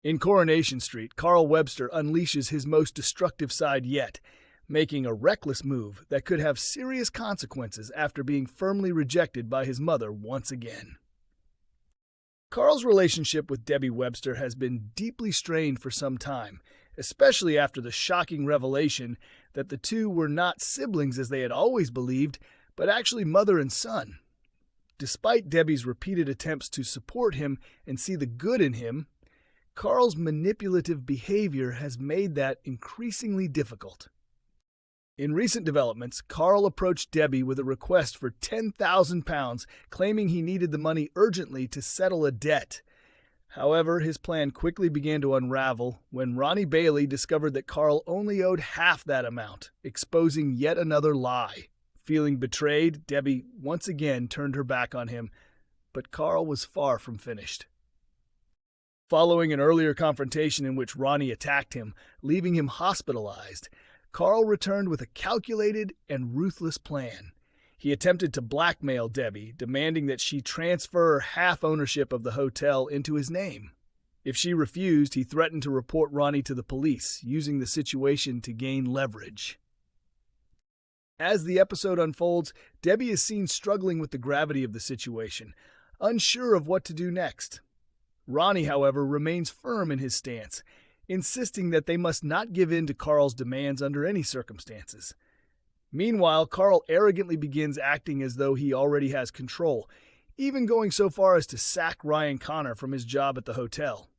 In Coronation Street, Carl Webster unleashes his most destructive side yet, making a reckless move that could have serious consequences after being firmly rejected by his mother once again. Carl's relationship with Debbie Webster has been deeply strained for some time, especially after the shocking revelation that the two were not siblings as they had always believed, but actually mother and son. Despite Debbie's repeated attempts to support him and see the good in him, Carl's manipulative behavior has made that increasingly difficult. In recent developments, Carl approached Debbie with a request for £10,000, claiming he needed the money urgently to settle a debt. However, his plan quickly began to unravel when Ronnie Bailey discovered that Carl only owed half that amount, exposing yet another lie. Feeling betrayed, Debbie once again turned her back on him, but Carl was far from finished. Following an earlier confrontation in which Ronnie attacked him, leaving him hospitalized, Carl returned with a calculated and ruthless plan. He attempted to blackmail Debbie, demanding that she transfer half ownership of the hotel into his name. If she refused, he threatened to report Ronnie to the police, using the situation to gain leverage. As the episode unfolds, Debbie is seen struggling with the gravity of the situation, unsure of what to do next. Ronnie, however, remains firm in his stance, insisting that they must not give in to Carl's demands under any circumstances. Meanwhile, Carl arrogantly begins acting as though he already has control, even going so far as to sack Ryan Connor from his job at the hotel.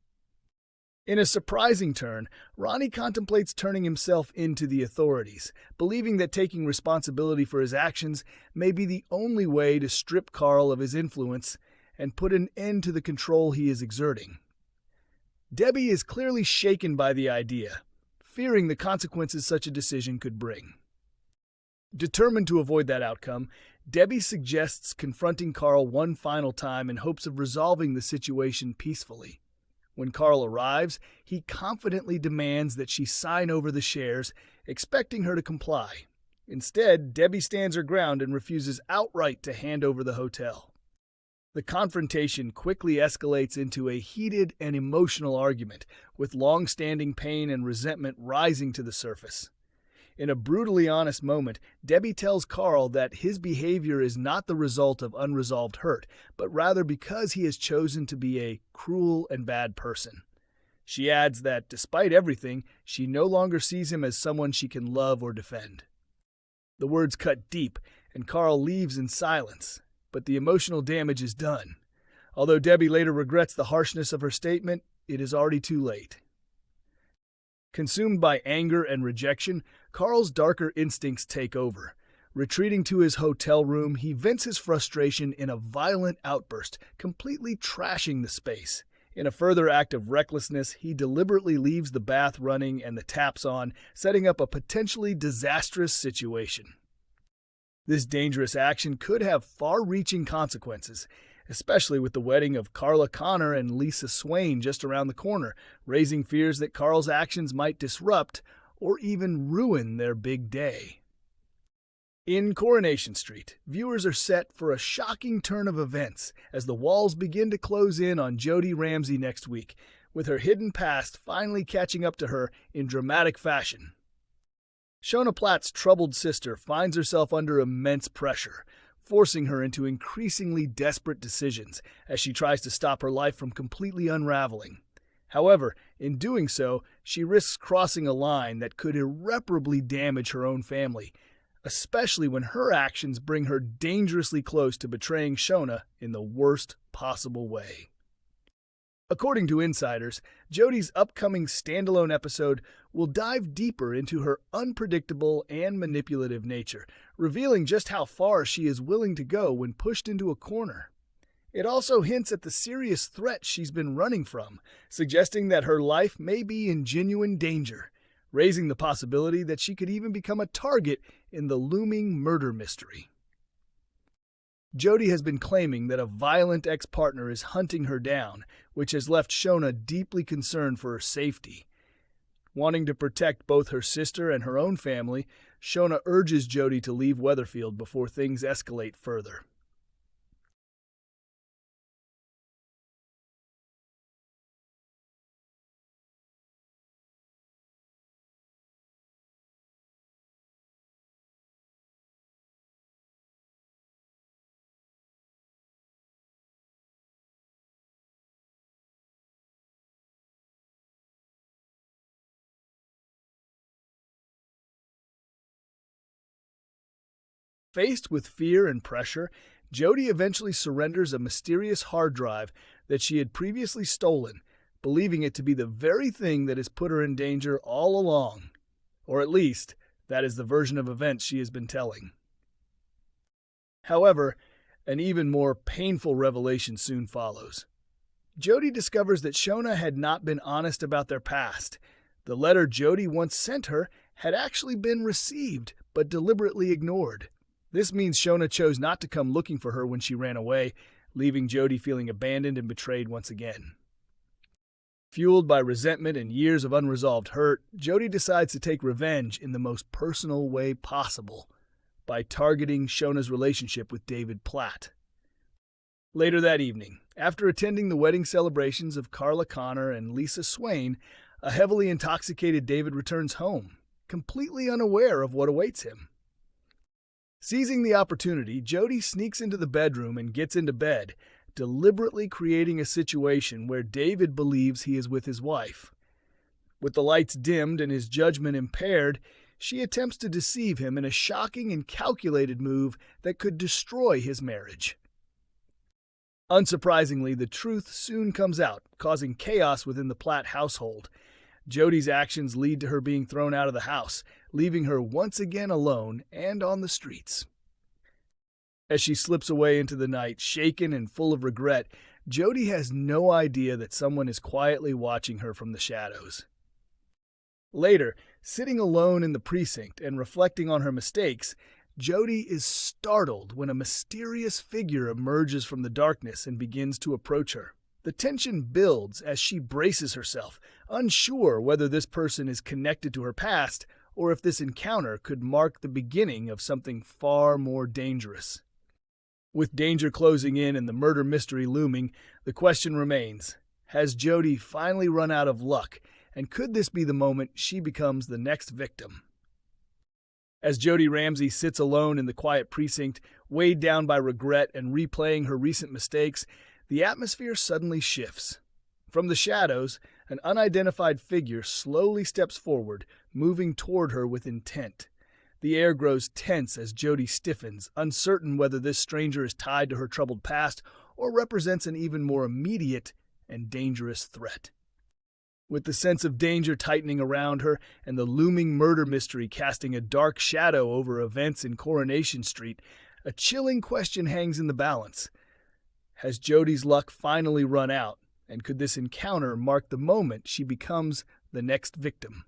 In a surprising turn, Ronnie contemplates turning himself into the authorities, believing that taking responsibility for his actions may be the only way to strip Carl of his influence and put an end to the control he is exerting. Debbie is clearly shaken by the idea, fearing the consequences such a decision could bring. Determined to avoid that outcome, Debbie suggests confronting Carl one final time in hopes of resolving the situation peacefully. When Carl arrives, he confidently demands that she sign over the shares, expecting her to comply. Instead, Debbie stands her ground and refuses outright to hand over the hotel. The confrontation quickly escalates into a heated and emotional argument, with long-standing pain and resentment rising to the surface. In a brutally honest moment, Debbie tells Carl that his behavior is not the result of unresolved hurt, but rather because he has chosen to be a cruel and bad person. She adds that, despite everything, she no longer sees him as someone she can love or defend. The words cut deep, and Carl leaves in silence, but the emotional damage is done. Although Debbie later regrets the harshness of her statement, it is already too late. Consumed by anger and rejection, Carl's darker instincts take over. Retreating to his hotel room, he vents his frustration in a violent outburst, completely trashing the space. In a further act of recklessness, he deliberately leaves the bath running and the taps on, setting up a potentially disastrous situation. This dangerous action could have far-reaching consequences, especially with the wedding of Carla Connor and Lisa Swain just around the corner, raising fears that Carl's actions might disrupt or even ruin their big day. In Coronation Street, viewers are set for a shocking turn of events as the walls begin to close in on Jodie Ramsey next week, with her hidden past finally catching up to her in dramatic fashion. Shona Platt's troubled sister finds herself under immense pressure, forcing her into increasingly desperate decisions as she tries to stop her life from completely unraveling. However, in doing so, she risks crossing a line that could irreparably damage her own family, especially when her actions bring her dangerously close to betraying Shona in the worst possible way. According to insiders, Jodie's upcoming standalone episode will dive deeper into her unpredictable and manipulative nature, revealing just how far she is willing to go when pushed into a corner. It also hints at the serious threat she's been running from, suggesting that her life may be in genuine danger, raising the possibility that she could even become a target in the looming murder mystery. Jodie has been claiming that a violent ex-partner is hunting her down, which has left Shona deeply concerned for her safety. Wanting to protect both her sister and her own family, Shona urges Jodie to leave Weatherfield before things escalate further. Faced with fear and pressure, Jody eventually surrenders a mysterious hard drive that she had previously stolen, believing it to be the very thing that has put her in danger all along. Or at least, that is the version of events she has been telling. However, an even more painful revelation soon follows. Jody discovers that Shona had not been honest about their past. The letter Jody once sent her had actually been received, but deliberately ignored. This means Shona chose not to come looking for her when she ran away, leaving Jody feeling abandoned and betrayed once again. Fueled by resentment and years of unresolved hurt, Jody decides to take revenge in the most personal way possible, by targeting Shona's relationship with David Platt. Later that evening, after attending the wedding celebrations of Carla Connor and Lisa Swain, a heavily intoxicated David returns home, completely unaware of what awaits him. Seizing the opportunity, Jody sneaks into the bedroom and gets into bed, deliberately creating a situation where David believes he is with his wife. With the lights dimmed and his judgment impaired, she attempts to deceive him in a shocking and calculated move that could destroy his marriage. Unsurprisingly, the truth soon comes out, causing chaos within the Platt household. Jody's actions lead to her being thrown out of the house, leaving her once again alone and on the streets. As she slips away into the night, shaken and full of regret, Jody has no idea that someone is quietly watching her from the shadows. Later, sitting alone in the precinct and reflecting on her mistakes, Jody is startled when a mysterious figure emerges from the darkness and begins to approach her. The tension builds as she braces herself, unsure whether this person is connected to her past or if this encounter could mark the beginning of something far more dangerous. With danger closing in and the murder mystery looming, the question remains, has Jody finally run out of luck, and could this be the moment she becomes the next victim? As Jody Ramsey sits alone in the quiet precinct, weighed down by regret and replaying her recent mistakes, the atmosphere suddenly shifts. From the shadows, an unidentified figure slowly steps forward, moving toward her with intent. The air grows tense as Jody stiffens, uncertain whether this stranger is tied to her troubled past or represents an even more immediate and dangerous threat. With the sense of danger tightening around her and the looming murder mystery casting a dark shadow over events in Coronation Street, a chilling question hangs in the balance. Has Jody's luck finally run out, and could this encounter mark the moment she becomes the next victim?